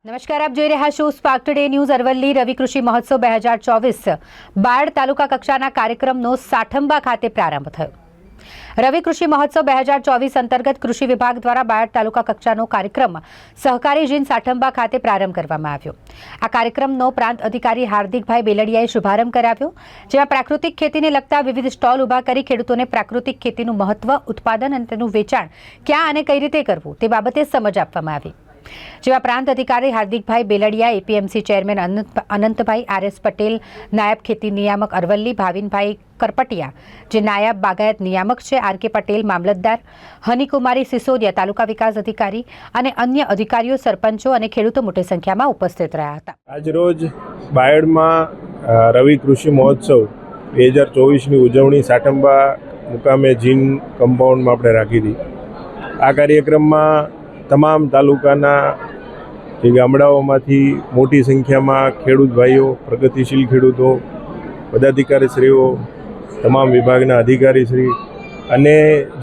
નમસ્કાર, આપ જોઈ રહ્યા છો સ્પાર્ક ટુડે ન્યૂઝ. અરવલ્લી રવિ કૃષિ મહોત્સવ 2024 બાયડ તાલુકા કક્ષાના કાર્યક્રમનો સાઠંબા ખાતે પ્રારંભ થયો. રવિ કૃષિ મહોત્સવ 2024 અંતર્ગત કૃષિ વિભાગ દ્વારા બાયડ તાલુકા કક્ષાનો કાર્યક્રમ સહકારી જીન સાઠંબા ખાતે પ્રારંભ કરવામાં આવ્યો. આ કાર્યક્રમનો પ્રાંત અધિકારી હાર્દિકભાઈ બેલડિયાએ શુભારંભ કરાવ્યો, જેમાં પ્રાકૃતિક ખેતીને લગતા વિવિધ સ્ટોલ ઊભા કરી ખેડૂતોને પ્રાકૃતિક ખેતીનું મહત્વ, ઉત્પાદન અને તેનું વેચાણ ક્યાં અને કઈ રીતે કરવું તે બાબતે સમજ આપવામાં આવી. જેમાં પ્રાંત અધિકારી હાર્દિકભાઈ બેલડિયા, APMC chairman Anantbhai, RS Patel, નાયબ ખેતી નિયામક અરવલ્લી ભાવિનભાઈ કરપટિયા, જે નાયબ બાગાયત નિયામક છે, આરકે પટેલ મામલતદાર, હનીકુમારી સિસોદિયા તાલુકા વિકાસ અધિકારી અને અન્ય અધિકારીઓ, સરપંચો અને ખેડૂતો મોટી સંખ્યામાં ઉપસ્થિત રહ્યા હતા. આજરોજ બાયડમાં રવિ કૃષિ મહોત્સવ 2024ની ઉજવણી સાઠંબા મુકામે જીન કમ્પાઉન્ડમાં આપણે રાખી હતી. આ કાર્યક્રમમાં તમામ તાલુકાના જે ગામડાઓમાંથી મોટી સંખ્યામાં ખેડૂત ભાઈઓ, પ્રગતિશીલ ખેડૂતો, પદાધિકારીશ્રીઓ, તમામ વિભાગના અધિકારીશ્રી અને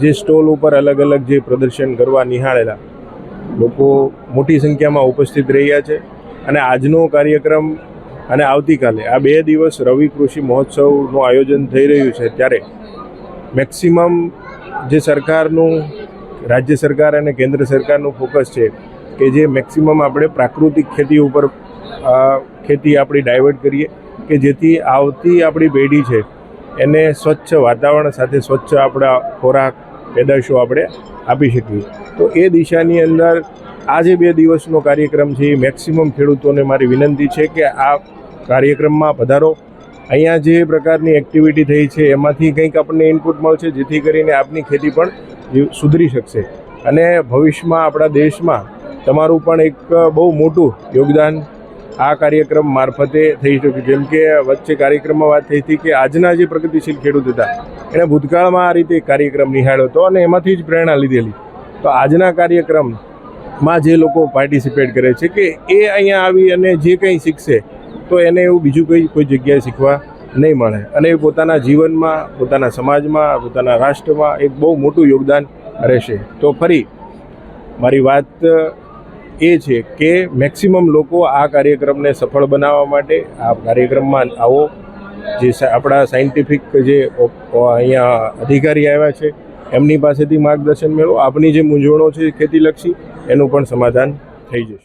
જે સ્ટોલ ઉપર અલગ અલગ જે પ્રદર્શન કરવા નિહાળેલા લોકો મોટી સંખ્યામાં ઉપસ્થિત રહ્યા છે. અને આજનો કાર્યક્રમ અને આવતીકાલે આ 2 દિવસ રવિ કૃષિ મહોત્સવનું આયોજન થઈ રહ્યું છે, ત્યારે મેક્સિમમ જે સરકારનું, રાજ્ય સરકાર અને કેન્દ્ર સરકારનું ફોકસ છે કે જે મેક્સિમમ આપણે પ્રાકૃતિક ખેતી ઉપર ખેતી આપણી ડાયવર્ટ કરીએ, કે જેથી આવતી આપણી પેઢી છે એને સ્વચ્છ વાતાવરણ સાથે સ્વચ્છ આપણા ખોરાક પેદાશો આપણે આપી શકીએ. તો એ દિશાની અંદર આ જે 2 દિવસનો કાર્યક્રમ છે એ મેક્સિમમ ખેડૂતોને મારી વિનંતી છે કે આ કાર્યક્રમમાં પધારો. અહીંયા જે પ્રકારની એક્ટિવિટી થઈ છે એમાંથી કંઈક આપણને ઇનપુટ મળશે, જેથી કરીને આપની ખેતી પણ સુધરી શકશે અને ભવિષ્યમાં આપણા દેશમાં તમારું પણ એક બહુ મોટું યોગદાન આ કાર્યક્રમ મારફતે થઈ શકે. જેમ કે વચ્ચે કાર્યક્રમમાં વાત થઈ હતી કે આજના જે પ્રગતિશીલ ખેડૂત હતા એણે ભૂતકાળમાં આ રીતે કાર્યક્રમ નિહાળ્યો હતો અને એમાંથી જ પ્રેરણા લીધેલી. તો આજના કાર્યક્રમમાં જે લોકો પાર્ટિસિપેટ કરે છે કે એ અહીંયા આવી અને જે કંઈ શીખશે તો એને એવું બીજું કોઈ જગ્યાએ શીખવા નહીં મળે અને એ પોતાના જીવનમાં, પોતાના સમાજમાં, પોતાના રાષ્ટ્રમાં એક બહુ મોટું યોગદાન રહેશે. તો ફરી મારી વાત એ છે કે મેક્સિમમ લોકો આ કાર્યક્રમને સફળ બનાવવા માટે આ કાર્યક્રમમાં આવો. જે આપણા સાયન્ટિફિક જે અહીંયા અધિકારી આવ્યા છે એમની પાસેથી માર્ગદર્શન મેળવો. આપની જે મૂંઝવણો છે ખેતીલક્ષી એનું પણ સમાધાન થઈ જશે.